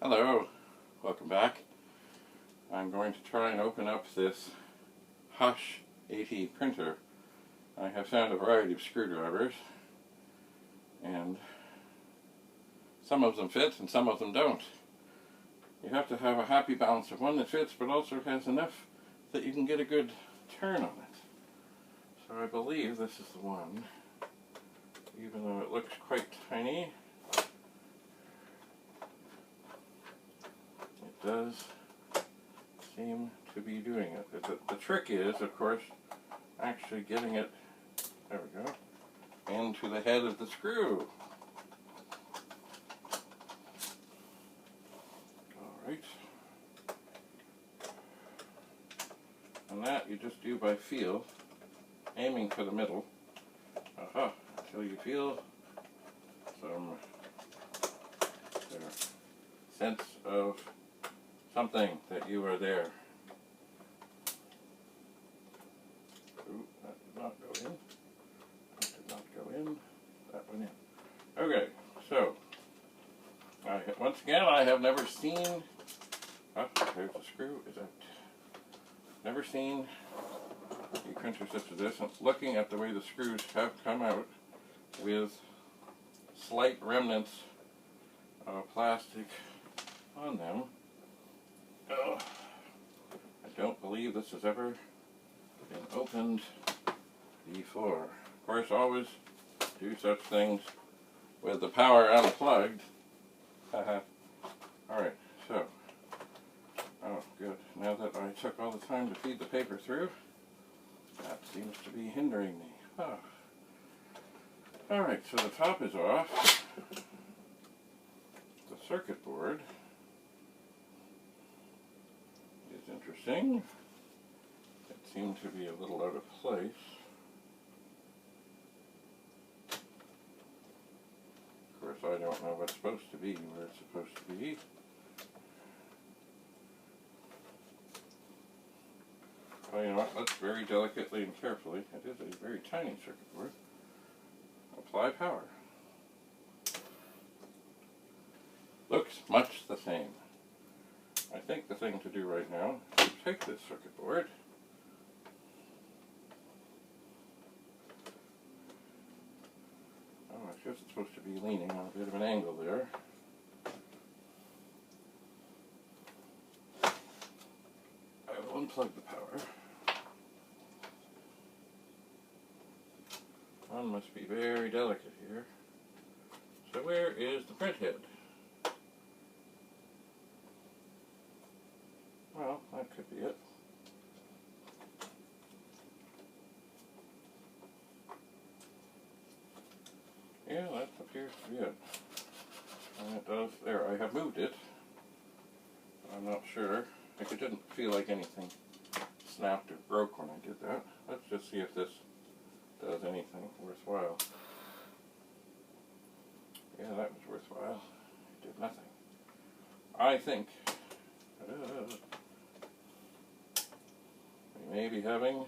Hello, welcome back. I'm going to try and open up this Hush 80 printer. I have found a variety of screwdrivers, and some of them fit and some of them don't. You have to have a happy balance of one that fits but also has enough that you can get a good turn on it. So I believe this is the one, even though it looks quite tiny. It does seem to be doing it. The trick is, of course, actually getting it, there we go, into the head of the screw. Alright. And that you just do by feel, aiming for the middle, until you feel some sense of something that you are there. Ooh, that did not go in. That did not go in. That went in. Okay, so once again, I have never seen. Oh, there's the screw. Is that? Never seen a printer such as this. And looking at the way the screws have come out with slight remnants of plastic on them. Oh, I don't believe this has ever been opened before. Of course, always do such things with the power unplugged. Alright, so, oh good, now that I took all the time to feed the paper through, that seems to be hindering me. Oh. Alright, so the top is off. The circuit board is interesting. It seemed to be a little out of place. Of course, I don't know what's supposed to be where it's supposed to be. Well, you know what, let's very delicately and carefully, it is a very tiny circuit board, apply power. Looks much the same. I think the thing to do right now is take this circuit board I guess it's supposed to be leaning on a bit of an angle there. I will unplug the power. One must be very delicate here. So where is the print head? Well, that could be it. Yeah, that appears to be it. And it does, there, I have moved it. I'm not sure. Like, it didn't feel like anything snapped or broke when I did that. Let's just see if this does anything worthwhile. Yeah, that was worthwhile. It did nothing. I think we may be having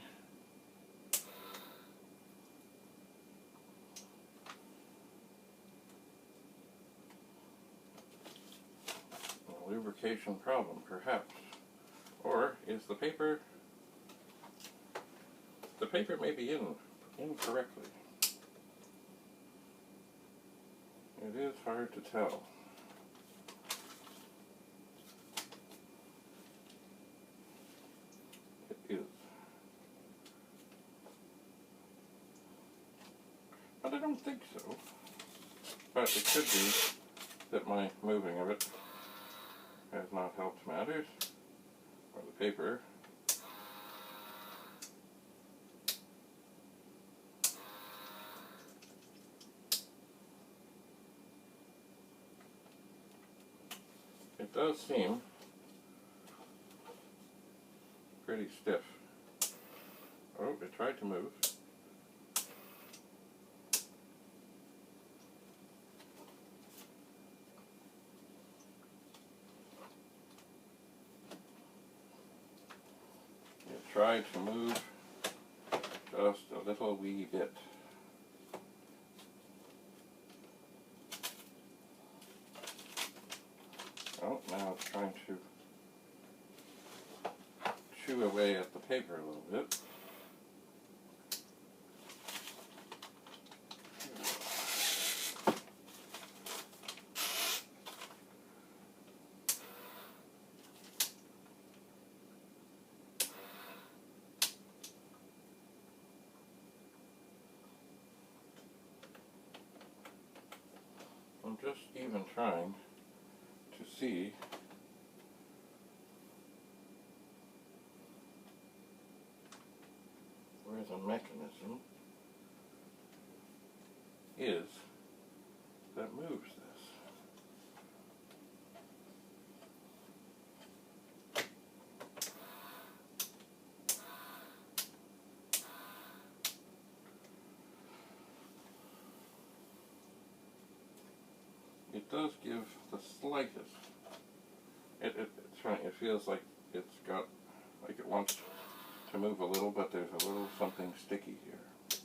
a lubrication problem, perhaps. Or is the paper may be in incorrectly. It is hard to tell. It is. But I don't think so. But it could be that my moving of it has not helped matters. Or the paper. It does seem pretty stiff. Oh, it tried to move. It tried to move just a little wee bit. Oh, now it's trying to chew away at the paper a little bit. I'm just even trying to see where the mechanism is that moves this. It does give the slightest. It's funny. It feels like it's got, like it wants to move a little, but there's a little something sticky here.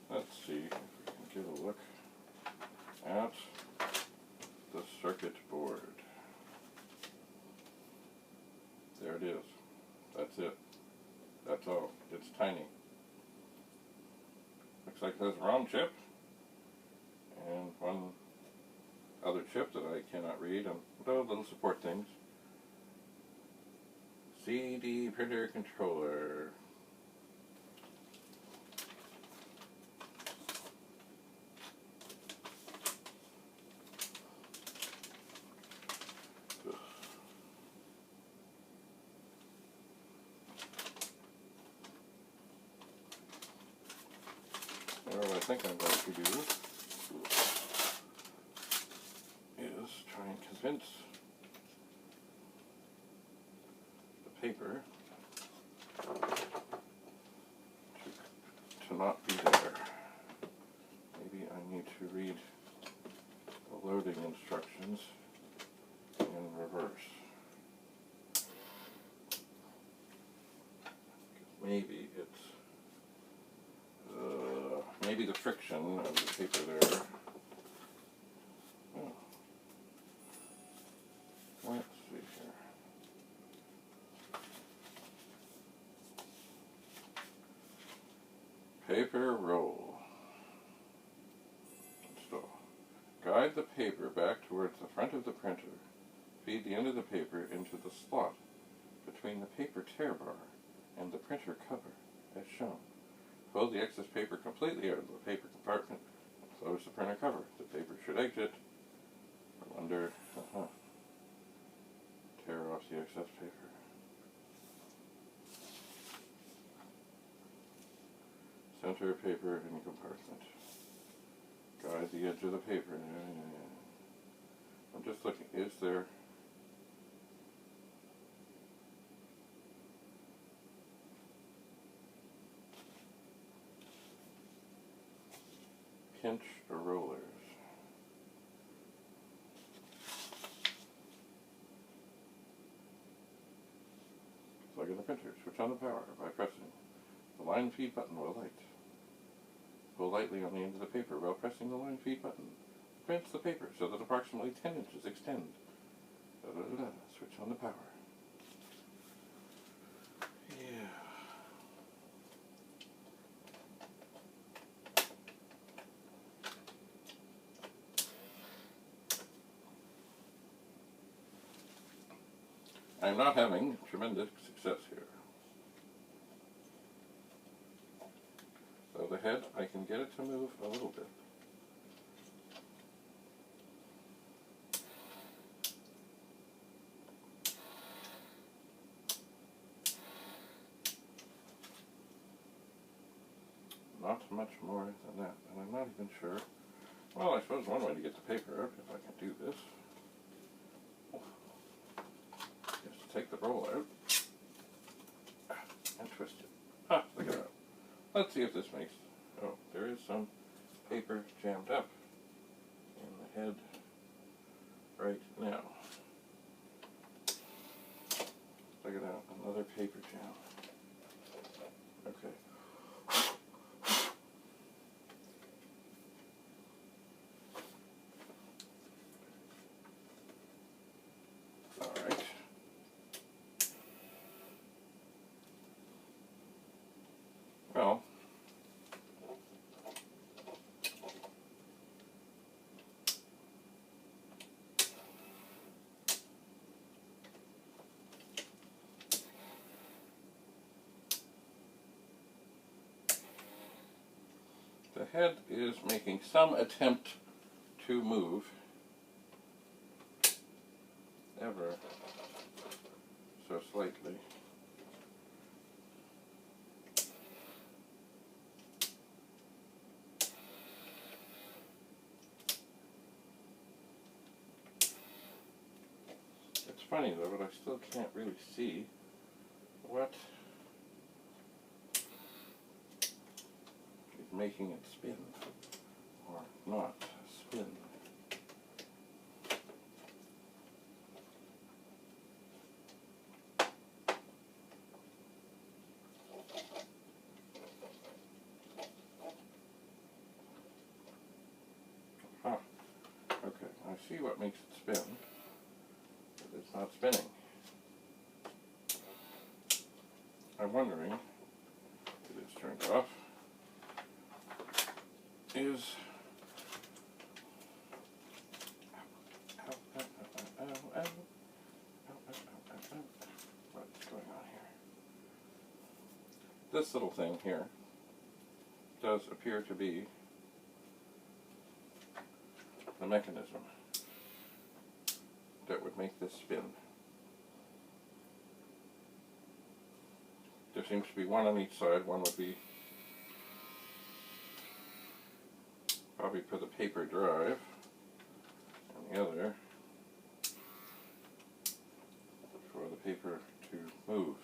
Let's see if we can get a look at the circuit board. There it is. That's it. That's all. It's tiny. Looks like there's a ROM chip and one other chip that I cannot read, and little support things. CD printer controller. What I think I'm going to do is try and convince the paper to not be there. Maybe I need to read the loading instructions in reverse. Maybe it's maybe the friction of the paper there. Oh. Let's see here. Paper roll. Install. Guide the paper back towards the front of the printer. Feed the end of the paper into the slot between the paper tear bar and the printer cover, as shown. Fold the excess paper completely out of the paper compartment and close the printer cover. The paper should exit from under. Tear off the excess paper. Center paper in compartment. Guide the edge of the paper. I'm just looking. Is there pinch or rollers? Plug in the printer. Switch on the power by pressing the line feed button while light. Pull lightly on the end of the paper while pressing the line feed button. Prints the paper so that approximately 10 inches extend. Switch on the power. Yeah. I'm not having tremendous success here. So the head, I can get it to move a little bit. Not much more than that, and I'm not even sure. Well, I suppose one way to get the paper out, if I can do this, is to take the roll out and twist it. Ah, look at that. Let's see if this makes. Oh, there is some paper jammed up in the head right now. Look at that, another paper jam. Okay. Well, the head is making some attempt to move, ever so slightly. It's funny though, but I still can't really see what is making it spin or not spin. Huh. Okay, I see what makes it spin, but it's not spinning. I'm wondering, it is turned off, is what's going on here? This little thing here does appear to be the mechanism that would make this spin. There seems to be one on each side. One would be probably for the paper drive, and the other for the paper to move.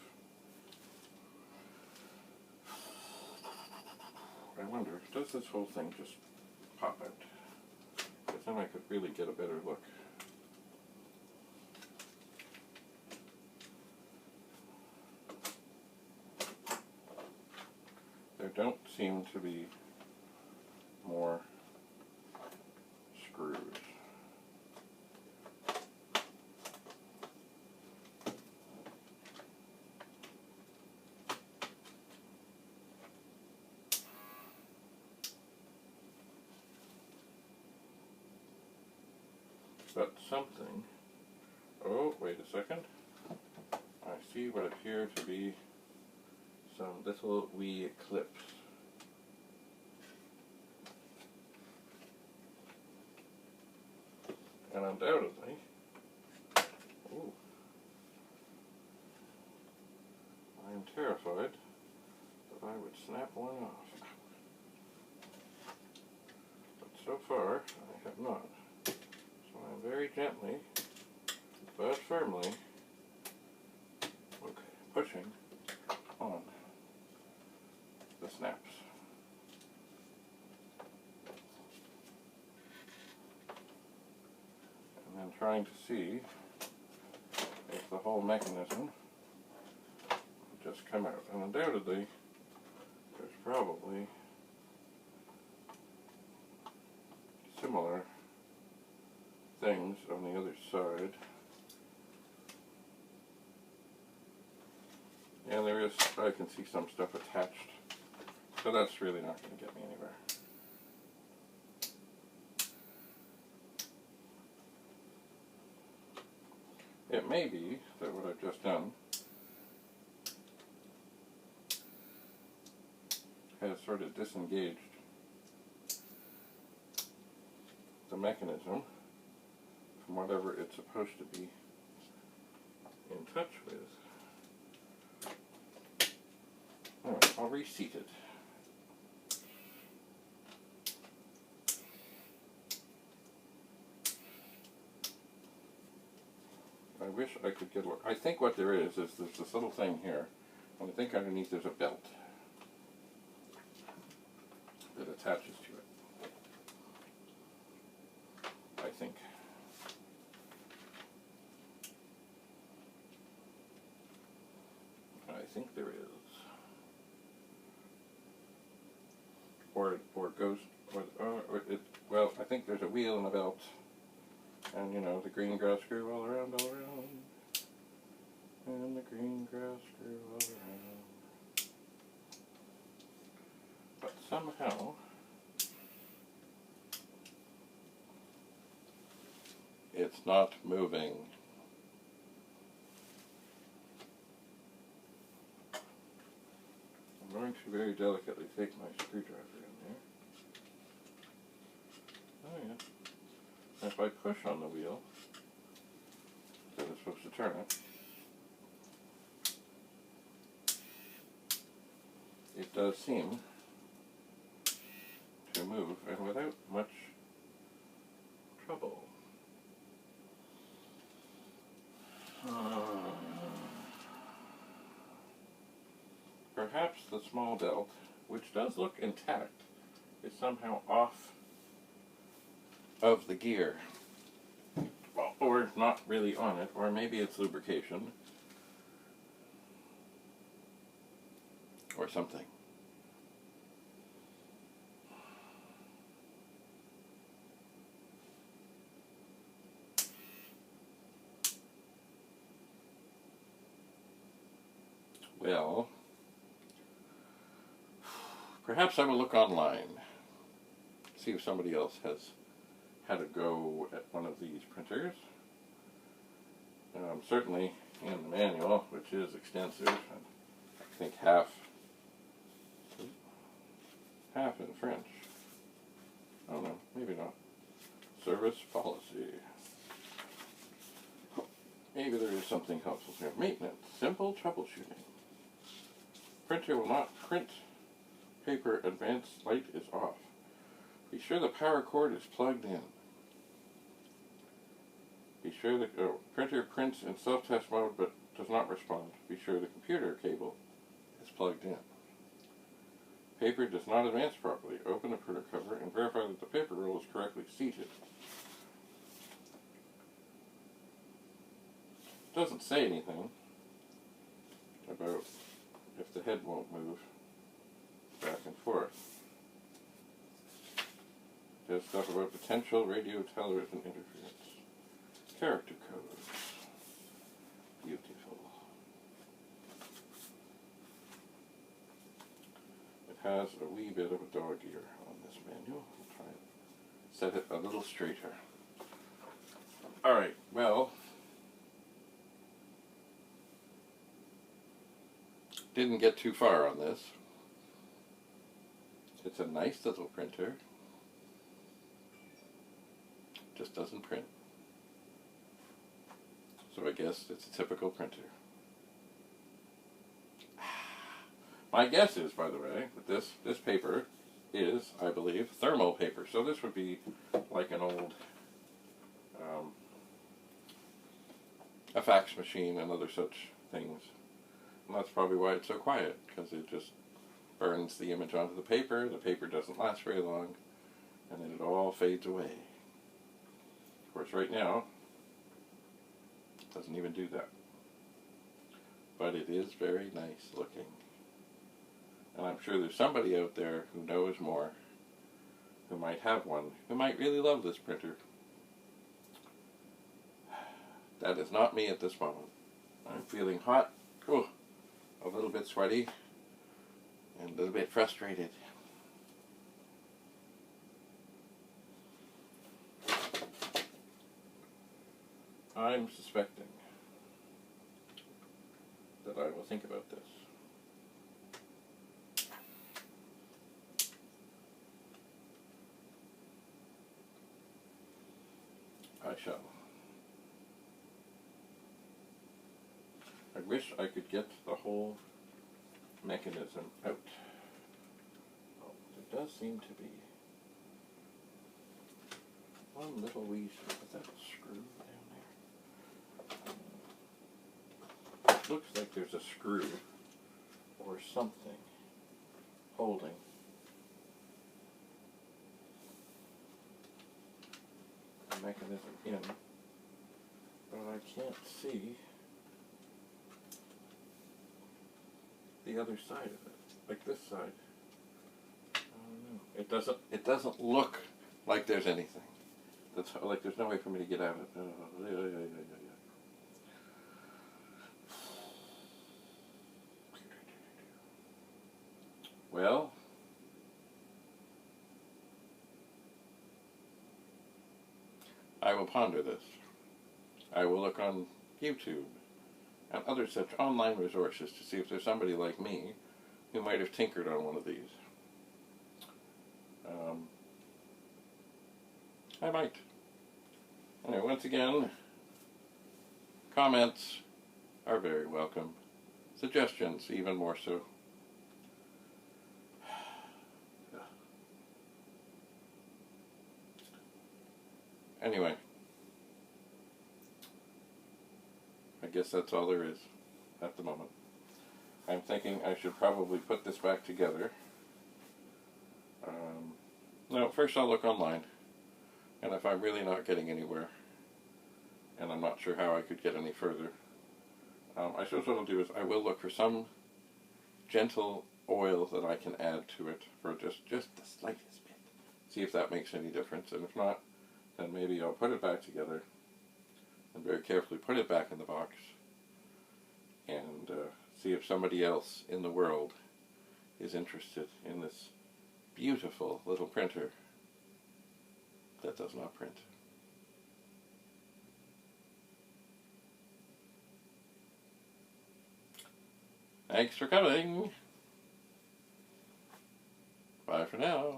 I wonder, does this whole thing just pop out? Because then I could really get a better look. There don't seem to be more screws. But something, oh, wait a second. I see what appear to be some little wee clips. And undoubtedly, ooh, I am terrified that I would snap one off. But so far, I have not. So I'm very gently, but firmly, pushing on the snaps. And then trying to see if the whole mechanism will just come out. And undoubtedly, there's probably similar things on the other side. And there is, I can see some stuff attached, so that's really not going to get me anywhere. It may be that what I've just done has sort of disengaged the mechanism from whatever it's supposed to be in touch with. Alright, I'll reseat it. I wish I could get a look. I think what there is there's this little thing here, and I think underneath there's a belt that attaches to it. I think. I think there is. Or it goes, well, I think there's a wheel and a belt, and you know, the green grass grew all around, and the green grass grew all around. somehow it's not moving. I'm going to very delicately take my screwdriver in there. Oh yeah. And if I push on the wheel, that is supposed to turn it, it does seem to move, and without much trouble. Perhaps the small belt, which does look intact, is somehow off of the gear. Well, or not really on it, or maybe it's lubrication. Or something. Well, perhaps I will look online, see if somebody else has had a go at one of these printers. Certainly in the manual, which is extensive, and I think half in French. Oh no, maybe not. Service policy. Maybe there is something helpful here. Maintenance. Simple troubleshooting. Printer will not print paper. Advanced light is off. Be sure the power cord is plugged in. Be sure the printer prints in self-test mode but does not respond. Be sure the computer cable is plugged in. Paper does not advance properly. Open the printer cover and verify that the paper roll is correctly seated. It doesn't say anything about if the head won't move back and forth. It has stuff about potential radio television interference. Character codes. Beautiful. It has a wee bit of a dog ear on this manual. I'll try and set it a little straighter. Alright, well, didn't get too far on this. It's a nice little printer. Just doesn't print. So I guess it's a typical printer. My guess is, by the way, that this paper is, I believe, thermal paper. So this would be like an old a fax machine and other such things. And that's probably why it's so quiet, because it just burns the image onto the paper doesn't last very long, and then it all fades away. Of course, right now, it doesn't even do that. But it is very nice looking. And I'm sure there's somebody out there who knows more, who might have one, who might really love this printer. That is not me at this moment. I'm feeling hot, a little bit sweaty, and a little bit frustrated. I'm suspecting that I will think about this. I shall. I wish I could get the whole mechanism out. Oh, there does seem to be one little wee screw down there. It looks like there's a screw or something holding the mechanism in, but I can't see the other side of it, like this side. I don't know. It doesn't look like there's anything. That's like there's no way for me to get out of it. Well, I will ponder this. I will look on YouTube and other such online resources to see if there's somebody like me who might have tinkered on one of these. I might. Anyway, once again, comments are very welcome. Suggestions, even more so. Anyway, I guess that's all there is at the moment. I'm thinking I should probably put this back together. No, first I'll look online, and if I'm really not getting anywhere, and I'm not sure how I could get any further, I suppose what I'll do is I will look for some gentle oil that I can add to it for just the slightest bit. See if that makes any difference, and if not, then maybe I'll put it back together and very carefully put it back in the box and see if somebody else in the world is interested in this beautiful little printer that does not print. Thanks for coming. Bye for now.